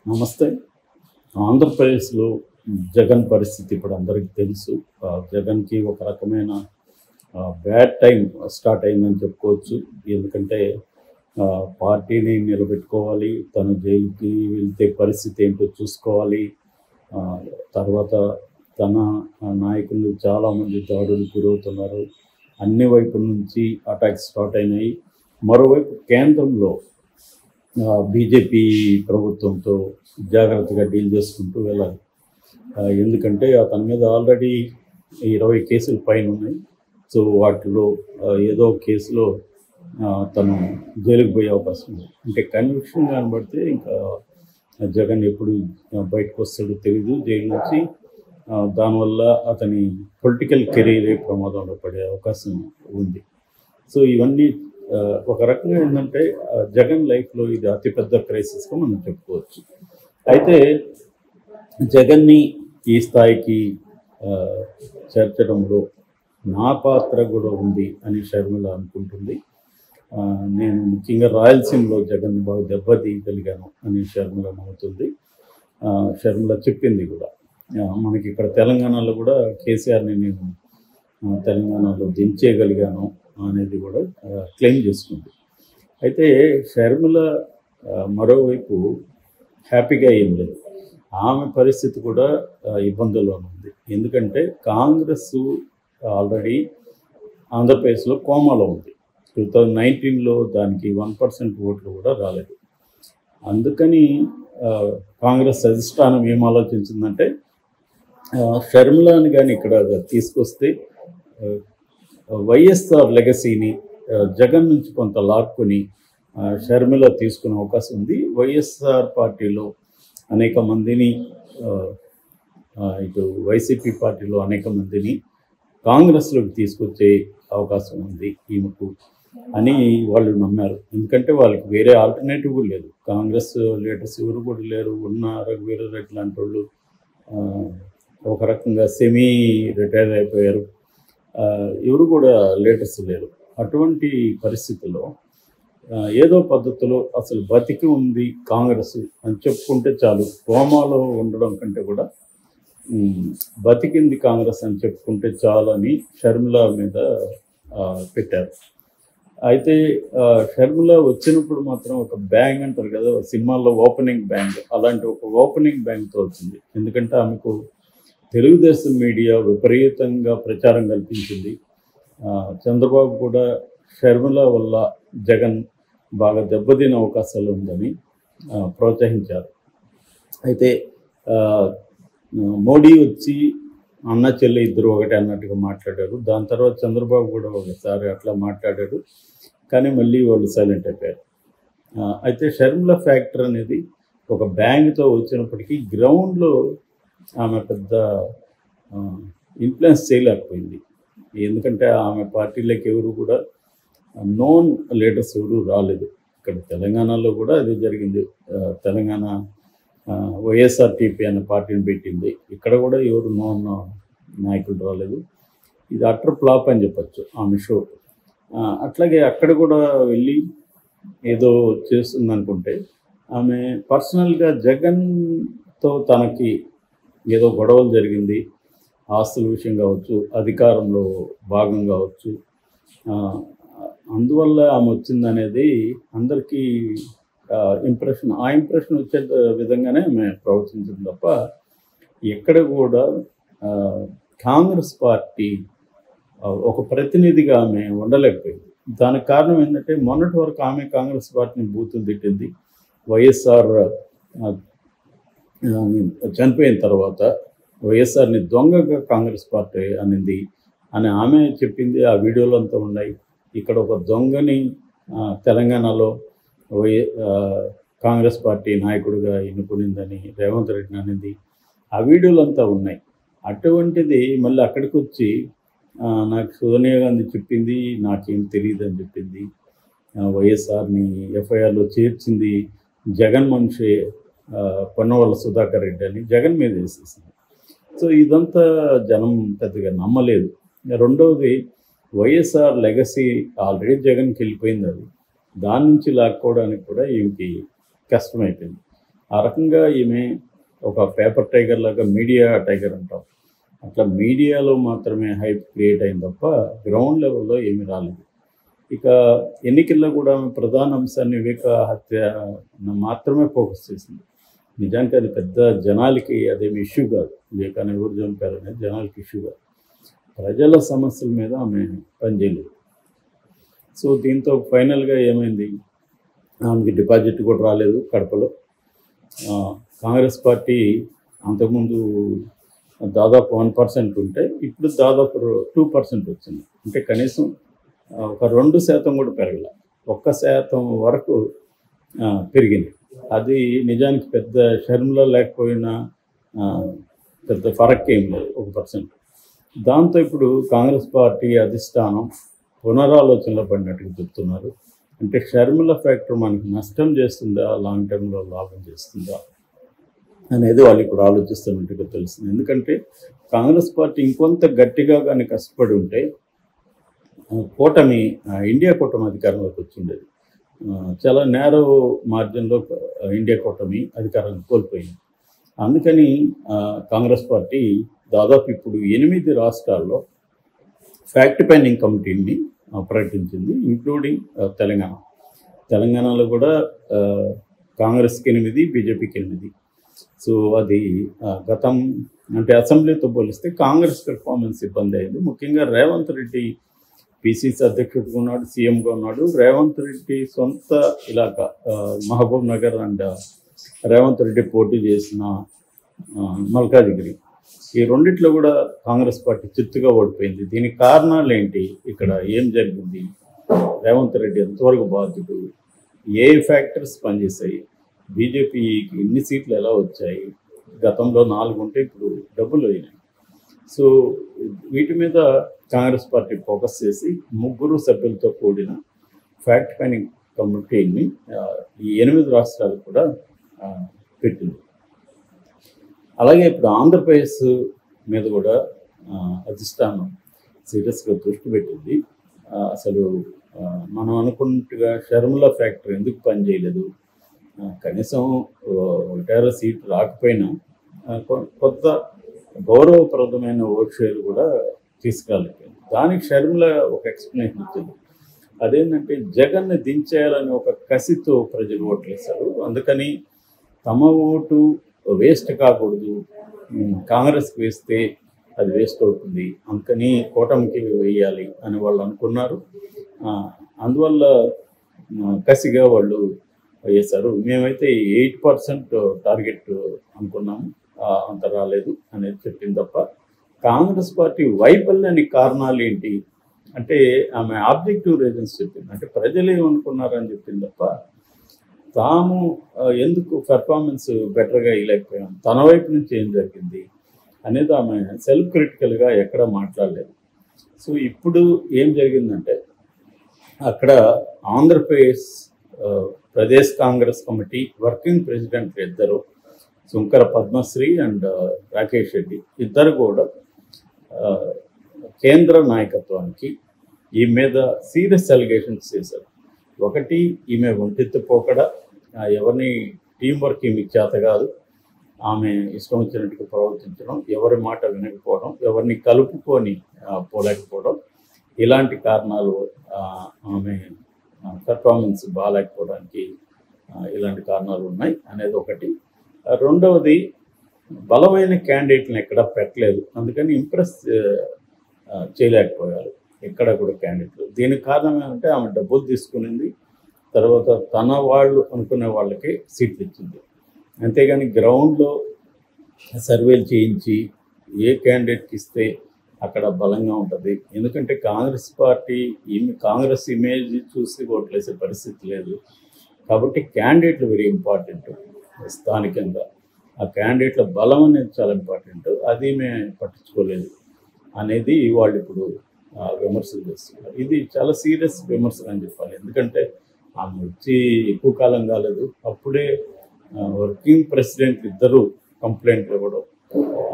నమస్తే. ఆంధ్రప్రదేశ్‌లో జగన్ పరిస్థితి ఇప్పుడు అందరికీ తెలుసు. జగన్‌కి ఒక రకమైన బ్యాడ్ టైమ్ స్టార్ట్ అయిందని చెప్పుకోవచ్చు. ఎందుకంటే పార్టీని నిలబెట్టుకోవాలి. తను జైలుకి వెళ్తే పరిస్థితి ఏంటో చూసుకోవాలి. తర్వాత తన నాయకులు చాలామంది దాడులకు గురవుతున్నారు. అన్ని వైపుల నుంచి అటాక్స్ స్టార్ట్ అయినాయి. మరోవైపు కేంద్రంలో బీజేపీ ప్రభుత్వంతో జాగ్రత్తగా డీల్ చేసుకుంటూ వెళ్ళాలి. ఎందుకంటే అతని మీద ఆల్రెడీ 20 కేసులు పైన ఉన్నాయి. సో వాటిలో ఏదో ఒక కేసులో తను జైలుకు పోయే అవకాశం ఉంది. అంటే కన్విక్షన్ కనబడితే ఇంకా జగన్ ఎప్పుడు బయటకు వస్తాడో తెలీదు జైలు నుంచి. దానివల్ల అతని పొలిటికల్ కెరీరే ప్రమాదంలో పడే అవకాశం ఉంది. సో ఇవన్నీ ఒక రకంగా ఏంటంటే జగన్ లైఫ్లో ఇది అతిపెద్ద క్రైసిస్గా మనం చెప్పుకోవచ్చు. అయితే జగన్ని ఈ స్థాయికి చేర్చడంలో నా పాత్ర కూడా ఉంది అని షర్మిల అనుకుంటుంది. నేను ముఖ్యంగా రాయలసీమలో జగన్ బాగా దెబ్బతీయగలిగాను అని షర్మిల నమ్ముతుంది. షర్మిల చెప్పింది కూడా, మనకి ఇక్కడ తెలంగాణలో కూడా కేసీఆర్ని నేను తెలంగాణలో దించేయగలిగాను అనేది కూడా క్లెయిమ్ చేసుకుంది. అయితే షర్మిల మరోవైపు హ్యాపీగా ఏం లేదు. ఆమె పరిస్థితి కూడా ఇబ్బందుల్లో ఉంది. ఎందుకంటే కాంగ్రెస్ ఆల్రెడీ ఆంధ్రప్రదేశ్లో కోమాలో ఉంది. 2019లో దానికి 1% ఓట్లు కూడా రాలేదు. అందుకని కాంగ్రెస్ అధిష్టానం ఏం ఆలోచించిందంటే షర్మిలాని కానీ ఇక్కడ తీసుకొస్తే వైఎస్ఆర్ లెగసీని జగన్ నుంచి కొంత లాక్కుని షర్మిల తీసుకునే అవకాశం ఉంది. వైఎస్ఆర్ పార్టీలో అనేక మందిని, ఇటు వైసీపీ పార్టీలో అనేక మందిని కాంగ్రెస్లోకి తీసుకొచ్చే అవకాశం ఉంది ఈమెకు అని వాళ్ళు నమ్మారు. ఎందుకంటే వాళ్ళకి వేరే ఆల్టర్నేటివ్ కూడా లేదు. కాంగ్రెస్ లీడర్స్ ఎవరు కూడా లేరు. ఉన్న రఘువీరారెడ్డి లాంటి వాళ్ళు ఒక రకంగా సెమీ రిటైర్ అయిపోయారు. ఎవరు కూడా లీడర్స్ లేరు. అటువంటి పరిస్థితుల్లో ఏదో పద్ధతిలో అసలు బతికి ఉంది కాంగ్రెస్ అని చెప్పుకుంటే చాలు. కోమాలో ఉండడం కంటే కూడా బతికింది కాంగ్రెస్ అని చెప్పుకుంటే చాలు అని షర్మిల మీద పెట్టారు. అయితే షర్మిల వచ్చినప్పుడు మాత్రం ఒక బ్యాంగ్ అంటారు కదా, సినిమాల్లో ఓపెనింగ్ బ్యాంగ్, అలాంటి ఒక ఓపెనింగ్ బ్యాంగ్తో వచ్చింది. ఎందుకంటే ఆమెకు తెలుగుదేశం మీడియా విపరీతంగా ప్రచారం కల్పించింది. చంద్రబాబు కూడా షర్మిల వల్ల జగన్ బాగా దెబ్బతిన అవకాశాలు ఉందని ప్రోత్సహించారు. అయితే మోడీ వచ్చి అన్న చెల్లి ఇద్దరు ఒకటే అన్నట్టుగా మాట్లాడారు. దాని తర్వాత చంద్రబాబు కూడా ఒకసారి అట్లా మాట్లాడాడు. కానీ మళ్ళీ వాళ్ళు సైలెంట్ అయిపోయారు. అయితే షర్మిల ఫ్యాక్టర్ అనేది ఒక బ్యాంగ్తో వచ్చినప్పటికీ గ్రౌండ్లో ఆమె పెద్ద ఇన్ఫ్లుయెన్స్ చేయలేకపోయింది. ఎందుకంటే ఆమె పార్టీలోకి ఎవరు కూడా నోన్ లీడర్స్ ఎవరు రాలేదు. ఇక్కడ తెలంగాణలో కూడా అది జరిగింది. తెలంగాణ వైఎస్ఆర్టీపీ అనే పార్టీని పెట్టింది. ఇక్కడ కూడా ఎవరు నోన్ నాయకులు రాలేదు. ఇది అటర్ ఫ్లాప్ అని చెప్పచ్చు ఆమె షో. అట్లాగే అక్కడ కూడా వెళ్ళి ఏదో చేస్తుంది అనుకుంటే ఆమె పర్సనల్గా జగన్తో తనకి ఏదో గొడవలు జరిగింది, ఆస్తుల విషయం కావచ్చు, అధికారంలో భాగం కావచ్చు, అందువల్ల ఆమె వచ్చిందనేది అందరికీ ఇంప్రెషన్ వచ్చే విధంగానే ఆమె ప్రవర్తించింది తప్ప ఎక్కడ కూడా కాంగ్రెస్ పార్టీ ఒక ప్రతినిధిగా ఆమె ఉండలేకపోయింది. దానికి కారణం ఏంటంటే మొన్నటి వరకు ఆమె కాంగ్రెస్ పార్టీని బూతులు తిట్టింది. వైఎస్ఆర్ చనిపోయిన తర్వాత వైఎస్ఆర్ని దొంగగా కాంగ్రెస్ పార్టీ అనింది అని ఆమె చెప్పింది. ఆ వీడియోలు అంతా ఉన్నాయి. ఇక్కడ ఒక దొంగని తెలంగాణలో కాంగ్రెస్ పార్టీ నాయకుడిగా ఎన్నుకునిందని రేవంత్ రెడ్డిని అనింది. ఆ వీడియోలు అంతా ఉన్నాయి. అటువంటిది మళ్ళీ అక్కడికి వచ్చి నాకు సోనియా గాంధీ చెప్పింది, నాకేం తెలియదు అని చెప్పింది. వైఎస్ఆర్ని ఎఫ్ఐఆర్లో చేర్చింది జగన్ మనిషి పొన్నవల్ల సుధాకర్ రెడ్డి అని జగన్ మీద వేసేసింది. సో ఇదంతా జనం పెద్దగా నమ్మలేదు. రెండవది, వైఎస్ఆర్ లెగసీ ఆల్రెడీ జగన్కి వెళ్ళిపోయింది. అది దాని నుంచి లాక్కోవడానికి కూడా ఈమెకి కష్టమైపోయింది. ఆ రకంగా ఈమె ఒక పేపర్ టైగర్ లాగా మీడియా టైగర్ అంటాం, అట్లా మీడియాలో మాత్రమే హైప్ క్రియేట్ అయింది తప్ప గ్రౌండ్ లెవెల్లో ఏమీ రాలేదు. ఇక ఎన్నికల్లో కూడా ఆమె ప్రధాన అంశాన్ని వివేక హత్య మాత్రమే ఫోకస్ చేసింది. నిజానికి అది పెద్ద జనాలకి అదేమి ఇష్యూ కాదు. వివేకాన్ని ఎవరు చంపారు అనేది జనాలకి ఇష్యూ కాదు. ప్రజల సమస్యల మీద ఆమె పనిచేయలేదు. సో దీంతో ఫైనల్గా ఏమైంది, ఆమెకి డిపాజిట్ కూడా రాలేదు కడపలో. కాంగ్రెస్ పార్టీ అంతకుముందు దాదాపు 1% ఉంటే ఇప్పుడు దాదాపు 2% వచ్చింది. అంటే కనీసం ఒక 2% కూడా పెరగల, 1% వరకు పెరిగింది. అది నిజానికి పెద్ద షర్మిలా లేకపోయినా పెద్ద ఫరక్ ఏం లేదు, 1%. దాంతో ఇప్పుడు కాంగ్రెస్ పార్టీ అధిష్టానం పునరాలోచనలో పడినట్టుగా చెప్తున్నారు. అంటే షర్మిల ఫ్యాక్టర్ మనకి నష్టం చేస్తుందా, లాంగ్ టర్మ్లో లాభం చేస్తుందా అనేది వాళ్ళు ఇప్పుడు ఆలోచిస్తున్నట్టుగా తెలుస్తుంది. ఎందుకంటే కాంగ్రెస్ పార్టీ ఇంకొంత గట్టిగా కానీ కష్టపడి ఉంటే కూటమి, ఇండియా కూటమి అధికారంలోకి వచ్చిండేది. చాలా నేరో మార్జిన్లో ఇండియా కూటమి అధికారాన్ని కోల్పోయింది. అందుకని కాంగ్రెస్ పార్టీ దాదాపు ఇప్పుడు 8 రాష్ట్రాల్లో ఫ్యాక్ట్ ఫైండింగ్ కమిటీని ప్రకటించింది, ఇంక్లూడింగ్ తెలంగాణలో కూడా కాంగ్రెస్కి 8, బీజేపీకి 8. సో అది గతం అంటే అసెంబ్లీతో పోలిస్తే కాంగ్రెస్ పెర్ఫార్మెన్స్ ఇబ్బంది అయింది. ముఖ్యంగా రేవంత్ రెడ్డి పిసిసి అధ్యక్షుడిగా ఉన్నాడు, సీఎంగా ఉన్నాడు. రేవంత్ రెడ్డి సొంత ఇలాకా మహబూబ్ నగర్ అండ్ రేవంత్ రెడ్డి పోటీ చేసిన మల్కాజిగిరి, ఈ రెండిట్లో కూడా కాంగ్రెస్ పార్టీ చిత్తుగా ఓడిపోయింది. దీనికి కారణాలు ఏంటి, ఇక్కడ ఏం జరిగింది, రేవంత్ రెడ్డి ఎంతవరకు బాధ్యుడు, ఏ ఫ్యాక్టర్స్ పనిచేశాయి, బీజేపీకి ఇన్ని సీట్లు ఎలా వచ్చాయి, గతంలో 4 ఉంటే ఇప్పుడు డబ్బులు అయినాయి. సో వీటి మీద కాంగ్రెస్ పార్టీ ఫోకస్ చేసి 3 సభ్యులతో కూడిన ఫ్యాక్ట్ ఫైండింగ్ కమిటీని ఈ 8 రాష్ట్రాలు కూడా పెట్టింది. అలాగే ఇప్పుడు ఆంధ్రప్రదేశ్ మీద కూడా అధిష్టానం సీరియస్గా దృష్టి పెట్టింది. అసలు మనం అనుకున్నట్టుగా షర్మిల ఫ్యాక్టరీ ఎందుకు పనిచేయలేదు, కనీసం 1 సీట్ రాకపోయినా కొత్త గౌరవప్రదమైన ఓట్ షేర్ కూడా తీసుకురాలేకపోయింది. దానికి షర్మిల ఒక ఎక్స్ప్లెనేషన్ ఇచ్చింది. అదేంటంటే జగన్ని దించేయాలని ఒక కసితో ప్రజలు ఓట్లేశారు, అందుకని తమ ఓటు వేస్ట్ కాకూడదు, కాంగ్రెస్కి వేస్తే అది వేస్ట్ అవుతుంది, అందుకని కూటమికి వేయాలి అని వాళ్ళు అనుకున్నారు. అందువల్ల కసిగా వాళ్ళు వేశారు. మేమైతే 8% టార్గెట్ అనుకున్నాము, అంత రాలేదు అనేది చెప్పింది తప్ప కాంగ్రెస్ పార్టీ వైఫల్యానికి కారణాలు ఏంటి అంటే ఆమె ఆబ్జెక్టివ్ రీజన్స్ చెప్పింది. అంటే ప్రజలు ఏమనుకున్నారని చెప్పింది తప్ప తాము ఎందుకు పెర్ఫార్మెన్స్ బెటర్గా ఇవ్వలేకపోయాం, తన వైపు నుంచి ఏం జరిగింది అనేది ఆమె సెల్ఫ్ క్రిటికల్గా ఎక్కడ మాట్లాడలేదు. సో ఇప్పుడు ఏం జరిగిందంటే అక్కడ Andhra Pradesh Pradesh Congress committee working president ఇద్దరు, శుంకర పద్మశ్రీ అండ్ రాకేష్ రెడ్డి, ఇద్దరు కూడా కేంద్ర నాయకత్వానికి ఈ మీద సీరియస్ అలిగేషన్స్ చేశారు. ఒకటి, ఈమె ఒంటెత్తు పోకడ, ఎవరిని టీం వర్క్ ఈమెకి చేత కాదు, ఆమె ఇష్టం వచ్చినట్టుగా ప్రవర్తించడం, ఎవరి మాట వినకపోవడం, ఎవరిని కలుపుకొని పోలేకపోవడం, ఇలాంటి కారణాలు ఆమె పెర్ఫార్మెన్స్ బాగాలేకపోవడానికి ఇలాంటి కారణాలు ఉన్నాయి అనేది ఒకటి. రెండవది, బలమైన క్యాండిడేట్ని ఎక్కడ పెట్టలేదు, అందుకని ఇంప్రెస్ చేయలేకపోయారు ఎక్కడ కూడా క్యాండిడేట్లు. దీనికి కారణం ఏమంటే ఆమె డబ్బులు తీసుకునింది, తర్వాత తన వాళ్ళు అనుకునే వాళ్ళకి సీట్లు ఇచ్చింది. అంతేగాని గ్రౌండ్లో సర్వేలు చేయించి ఏ క్యాండిడేట్కి ఇస్తే అక్కడ బలంగా ఉంటుంది. ఎందుకంటే కాంగ్రెస్ పార్టీ కాంగ్రెస్ ఇమేజ్ చూసి ఓట్లేసే పరిస్థితి లేదు. కాబట్టి క్యాండిడేట్లు వెరీ ఇంపార్టెంట్. స్థానికంగా ఆ క్యాండిడేట్ల బలం అనేది చాలా ఇంపార్టెంట్, అది మేము పట్టించుకోలేదు అనేది వాళ్ళు ఇప్పుడు విమర్శలు చేస్తున్నారు. ఇది చాలా సీరియస్ విమర్శలు అని చెప్పాలి. ఎందుకంటే ఆమె వచ్చి ఎక్కువ కాలం కాలేదు, అప్పుడే వర్కింగ్ ప్రెసిడెంట్ ఇద్దరు కంప్లైంట్లు ఇవ్వడం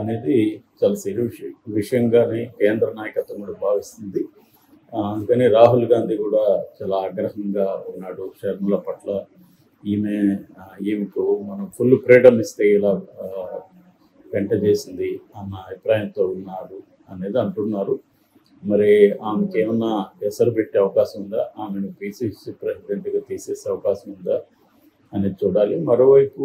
అనేది చాలా సీరియస్ విషయంగానే కేంద్ర నాయకత్వం కూడా భావిస్తుంది. అందుకని రాహుల్ గాంధీ కూడా చాలా ఆగ్రహంగా ఉన్నాడు షర్మిల పట్ల. ఈమె ఈమెకు మనం ఫుల్ ఫ్రీడమ్ ఇస్తే ఇలా వెంట చేసింది అన్న అభిప్రాయంతో ఉన్నారు అనేది అంటున్నారు. మరి ఆమెకి ఏమన్నా ఎసరు పెట్టే అవకాశం ఉందా, ఆమెను పిసిసి ప్రెసిడెంట్గా తీసేసే అవకాశం ఉందా అనేది చూడాలి. మరోవైపు